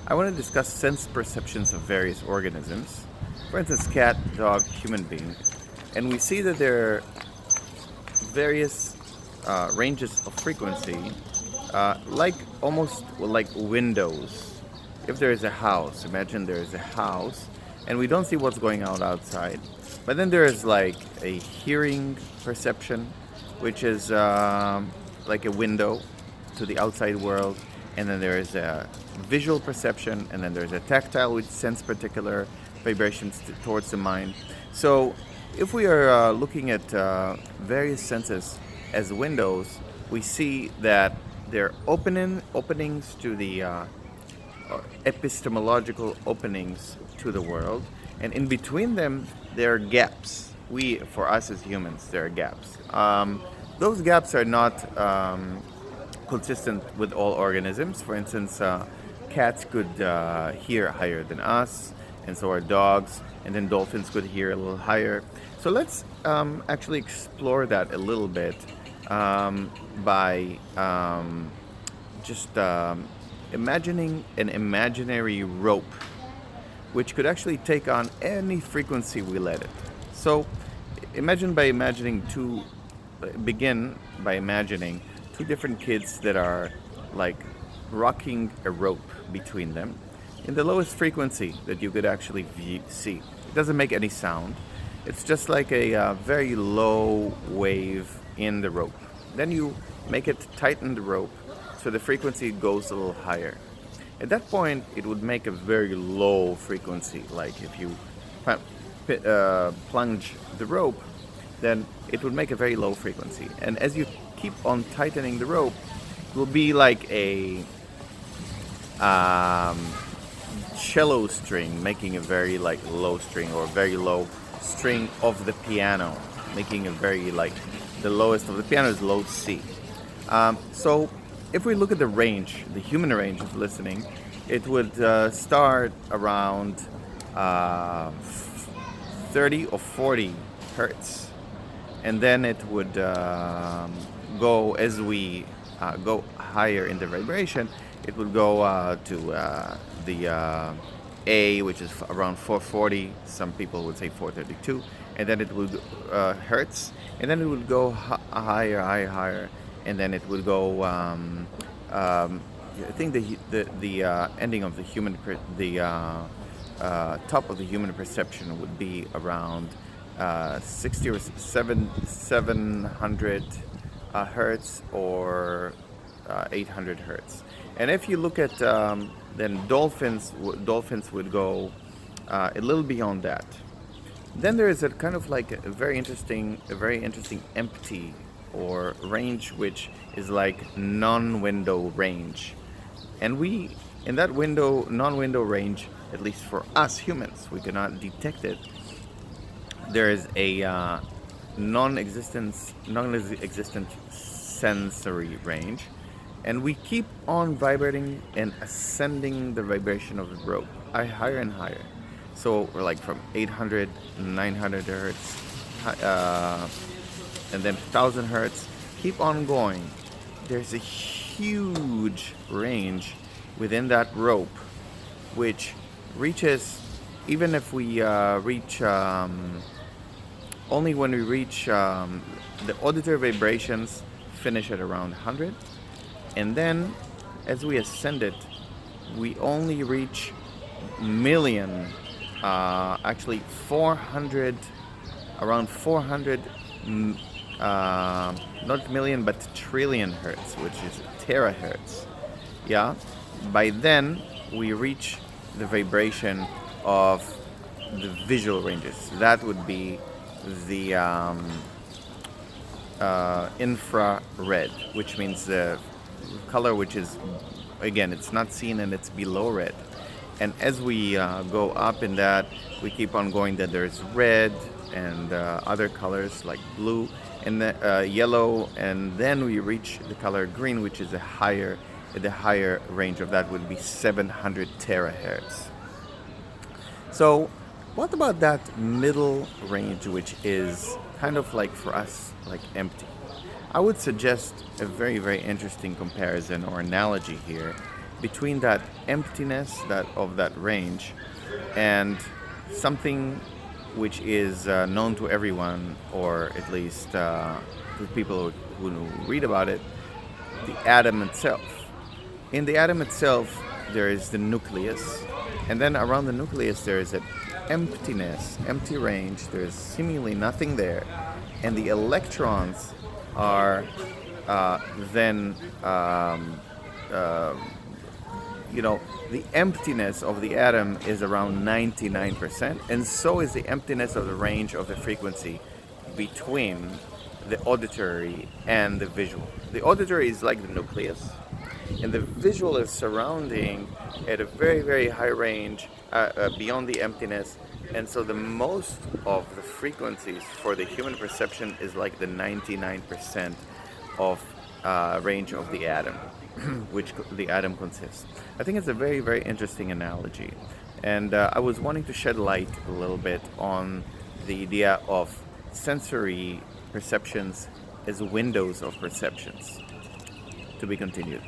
I want to discuss sense perceptions of various organisms. For instance, cat, dog, human being. And we see that there are various ranges of frequency, like almost like windows. If there is a house, imagine there is a house, and we don't see what's going on outside. But then there is like a hearing perception, which is like a window to the outside world, and then there is a visual perception, and then there's a tactile, which sends particular vibrations towards the mind. So, if we are looking at various senses as windows, we see that they're openings to the epistemological openings to the world, and in between them there are gaps. For us as humans, there are gaps. Those gaps are not consistent with all organisms. For instance, cats could hear higher than us, and so are dogs, and then dolphins could hear a little higher. So let's actually explore that a little bit by just imagining an imaginary rope which could actually take on any frequency we let it. So begin by imagining two different kids that are like rocking a rope between them in the lowest frequency that you could actually see. It doesn't make any sound. It's just like a very low wave in the rope. Then you make it tighten the rope so the frequency goes a little higher. At that point, it would make a very low frequency. Like if you plunge the rope, then it would make a very low frequency. And as you keep on tightening the rope, it will be like a cello string making a very like low string, or a very low string of the piano making a very like the lowest of the piano is low C. So if we look at the range, the human range of listening, it would start around 30 or 40 hertz, and then it would go as we go higher in the vibration. It would go to the A, which is around 440. Some people would say 432, and then it would hertz, and then it would go higher, and then it would go. I think the ending of the top of the human perception would be around 60 or 700 hertz, or 800 hertz. And if you look at then dolphins would go a little beyond that. Then there is a kind of like a very interesting empty or range, which is like non-window range. And we, in that non-window range, at least for us humans, we cannot detect it. There is a non-existent sensory range, and we keep on vibrating and ascending the vibration of the rope higher and higher. So we're like from 800, 900 hertz, and then 1000 hertz. Keep on going. There's a huge range within that rope, which reaches, even if we reach, only when we reach the auditory vibrations finish at around 100, and then as we ascend it, we only reach million, actually 400, around 400, not million but trillion hertz, which is terahertz. Yeah, by then we reach the vibration of the visual ranges. That would be the infrared, which means the color which is, again, it's not seen and it's below red. And as we go up in that, we keep on going, that there's red and other colors like blue and yellow, and then we reach the color green, which is the higher range of that would be 700 terahertz. So what about that middle range, which is kind of like for us like empty? I would suggest a very, very interesting comparison or analogy here between that emptiness of that range and something which is known to everyone, or at least to people who read about it, the atom itself. In the atom itself, there is the nucleus, and then around the nucleus there is an emptiness, empty range. There's seemingly nothing there, and the electrons are then the emptiness of the atom is around 99%, and so is the emptiness of the range of the frequency between the auditory and the visual. The auditory is like the nucleus, and the visual is surrounding at a very, very high range beyond the emptiness, and so the most of the frequencies for the human perception is like the 99% of range of the atom, which the atom consists. I think it's a very, very interesting analogy, and I was wanting to shed light a little bit on the idea of sensory perceptions as windows of perceptions. To be continued.